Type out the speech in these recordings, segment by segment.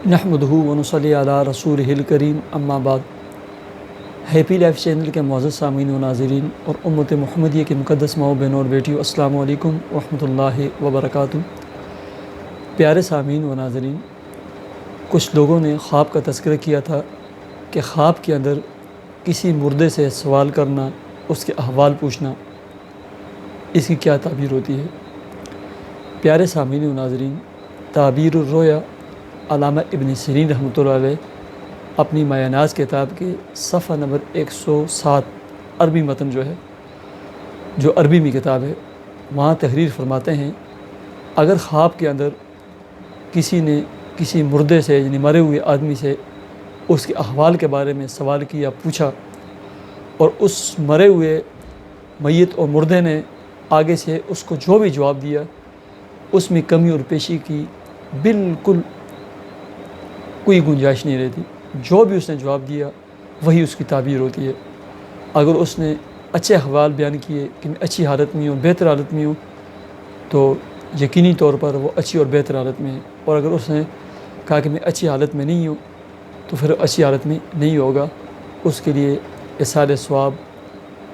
نحمدہ ونصلی علی رسولہ الکریم اما بعد۔ ہیپی لائف چینل کے معزز سامعین و ناظرین اور امت محمدیہ کے مقدس ماؤں بہنوں اور بیٹیوں، السلام علیکم ورحمۃ اللہ وبرکاتہ۔ پیارے سامعین و ناظرین، کچھ لوگوں نے خواب کا تذکرہ کیا تھا کہ خواب کے اندر کسی مردے سے سوال کرنا، اس کے احوال پوچھنا، اس کی کیا تعبیر ہوتی ہے؟ پیارے سامعین و ناظرین، تعبیر الرؤیا علامہ ابن سیرین رحمۃ اللہ علیہ اپنی مایۂ ناز کتاب کے صفحہ نمبر 107 عربی متن جو عربی میں کتاب ہے، وہاں تحریر فرماتے ہیں، اگر خواب کے اندر کسی نے کسی مردے سے یعنی مرے ہوئے آدمی سے اس کے احوال کے بارے میں سوال کیا، پوچھا، اور اس مرے ہوئے میت اور مردے نے آگے سے اس کو جو بھی جواب دیا اس میں کمی اور پیشی کی بالکل کوئی گنجائش نہیں رہتی، جو بھی اس نے جواب دیا وہی اس کی تعبیر ہوتی ہے۔ اگر اس نے اچھے احوال بیان کیے کہ میں اچھی حالت میں ہوں، بہتر حالت میں ہوں، تو یقینی طور پر وہ اچھی اور بہتر حالت میں ہے، اور اگر اس نے کہا کہ میں اچھی حالت میں نہیں ہوں تو پھر اچھی حالت میں نہیں ہوگا۔ اس کے لیے اِیصال ثواب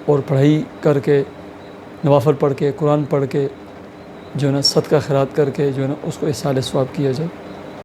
اور پڑھائی کر کے، نوافل پڑھ کے، قرآن پڑھ کے، جو ہے نا صدقہ خیرات کر کے جو ہے نا اس کو اِیصال ثواب کیا جائے۔